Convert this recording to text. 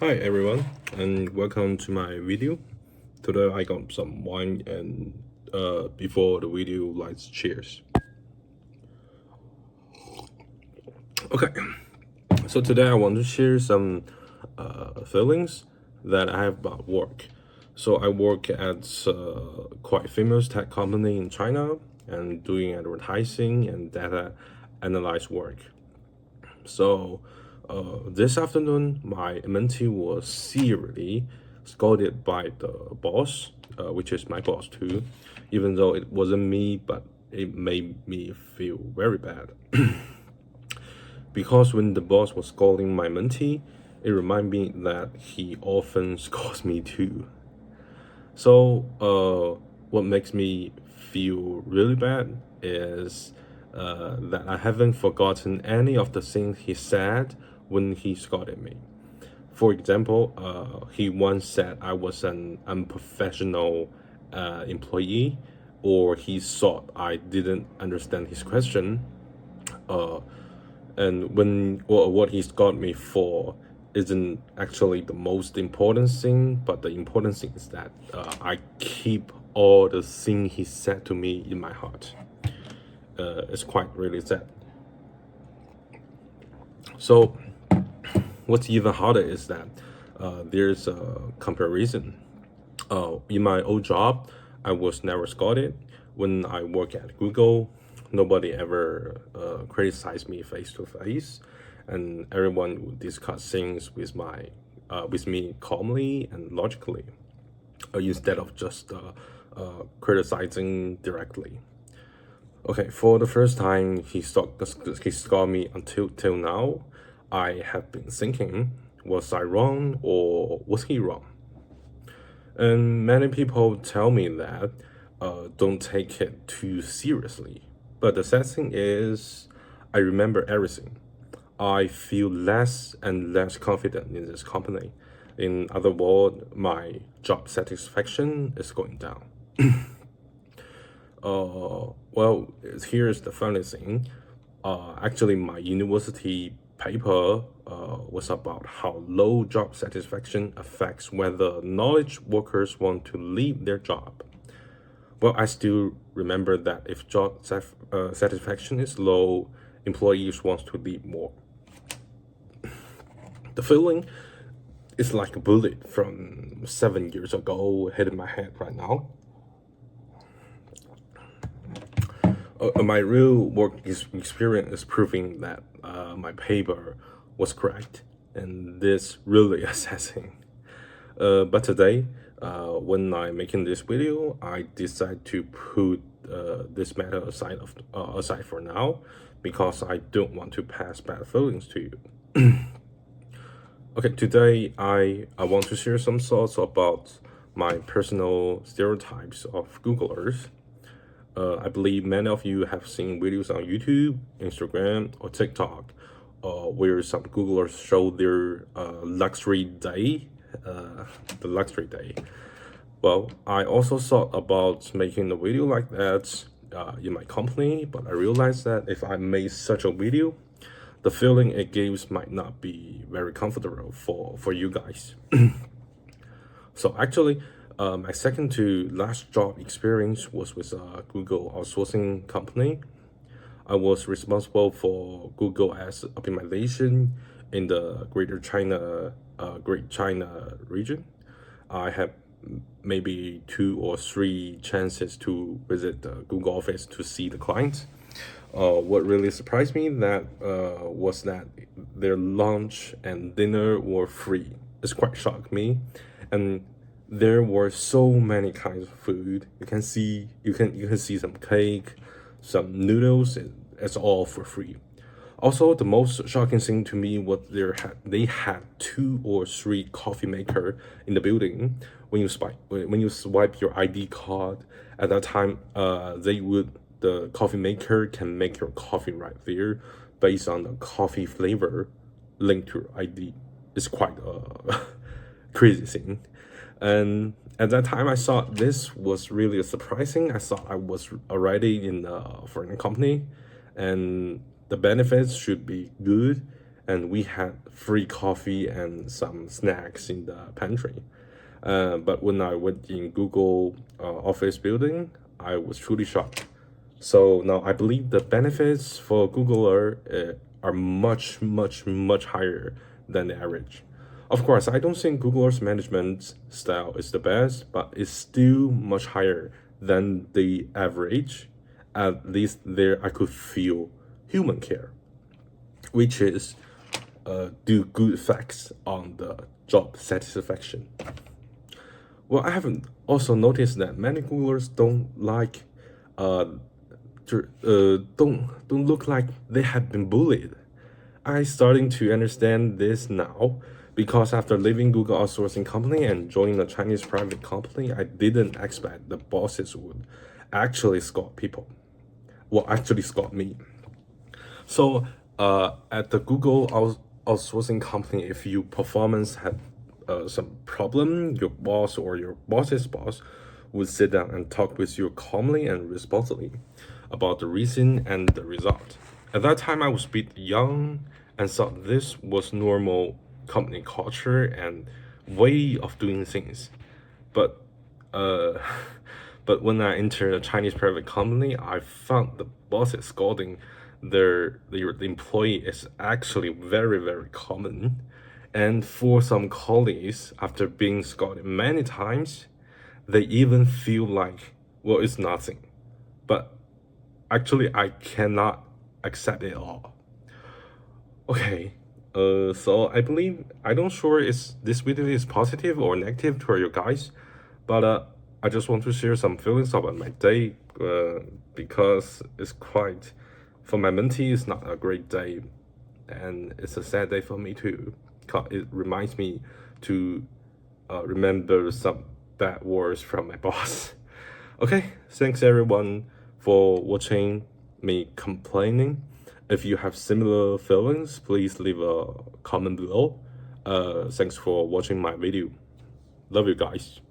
Hi everyone, and welcome to my video. Today I got some wine and before the video, lights, cheers. Okay, so today I want to share some feelings that I have about work. So I work at quite famous tech company in China and doing advertising and data analyze work. So this afternoon, my mentee was seriously scolded by the boss, which is my boss too, even though it wasn't me, but it made me feel very bad. Because when the boss was scolding my mentee, it reminded me that he often scolds me too. So, what makes me feel really bad is that I haven't forgotten any of the things he said when he scolded me. For example, he once said I was an unprofessional employee, or he thought I didn't understand his question. And what he's got me for isn't actually the most important thing, but the important thing is that I keep all the thing he said to me in my heart. It's quite really sad. So what's even harder is that there's a comparison. In my old job, I was never scolded. When I work at Google, nobody ever criticized me face to face, and everyone would discuss things with me calmly and logically, instead of just criticizing directly. Okay, for the first time he scolded me until till now, I have been thinking, was I wrong or was he wrong? And many people tell me that don't take it too seriously. But the sad thing is, I remember everything. I feel less and less confident in this company. In other words, my job satisfaction is going down. Well, here's the funny thing. Actually, my university paper was about how low job satisfaction affects whether knowledge workers want to leave their job. Well, I still remember that if satisfaction is low, employees want to leave more. The feeling is like a bullet from 7 years ago hitting my head right now. My real experience is proving that my paper was correct, and this really assessing. But today, when I'm making this video, I decide to put this matter aside for now, because I don't want to pass bad feelings to you. Okay, today I want to share some thoughts about my personal stereotypes of Googlers. I believe many of you have seen videos on YouTube, Instagram, or TikTok, where some Googlers show their luxury day, the luxury day. Well, I also thought about making a video like that in my company, but I realized that if I made such a video, the feeling it gives might not be very comfortable for you guys. So actually, my second to last job experience was with a Google outsourcing company. I was responsible for Google Ads optimization in the Great China region. I had maybe 2 or 3 chances to visit the Google office to see the client. What really surprised me was that their lunch and dinner were free. It's quite shocked me, and there were so many kinds of food. You can see some cake, some noodles. It's all for free. Also, the most shocking thing to me was they had 2 or 3 coffee maker in the building. When you swipe your ID card at that time, the coffee maker can make your coffee right there based on the coffee flavor linked to your ID. It's quite a crazy thing. And at that time, I thought this was really surprising. I thought I was already in a foreign company, and the benefits should be good, and we had free coffee and some snacks in the pantry. But when I went in Google office building, I was truly shocked. So now I believe the benefits for Google are much, much, much higher than the average. Of course, I don't think Google's management style is the best, but it's still much higher than the average. At least there I could feel human care, which is do good facts on the job satisfaction. Well, I haven't also noticed that many Googlers don't like, don't look like they have been bullied. I starting to understand this now because after leaving Google outsourcing company and joining a Chinese private company, I didn't expect the bosses would actually scold people. Well, actually scold me. So at the Google outsourcing company, if your performance had some problem, your boss or your boss's boss would sit down and talk with you calmly and responsibly about the reason and the result. At that time, I was a bit young and thought this was normal company culture and way of doing things. But uh, but when I entered a Chinese private company, I found the bosses scolding the employee is actually very, very common. And for some colleagues, after being scolded many times, they even feel like, well, it's nothing. But actually, I cannot accept it all. Okay, so I believe I don't sure if this video is positive or negative to you guys, but I just want to share some feelings about my day because it's quite for my mentee it's not a great day, and it's a sad day for me too. 'Cause it reminds me to remember some bad words from my boss. Okay, thanks everyone for watching me complaining. If you have similar feelings, please leave a comment below. Thanks for watching my video. Love you guys.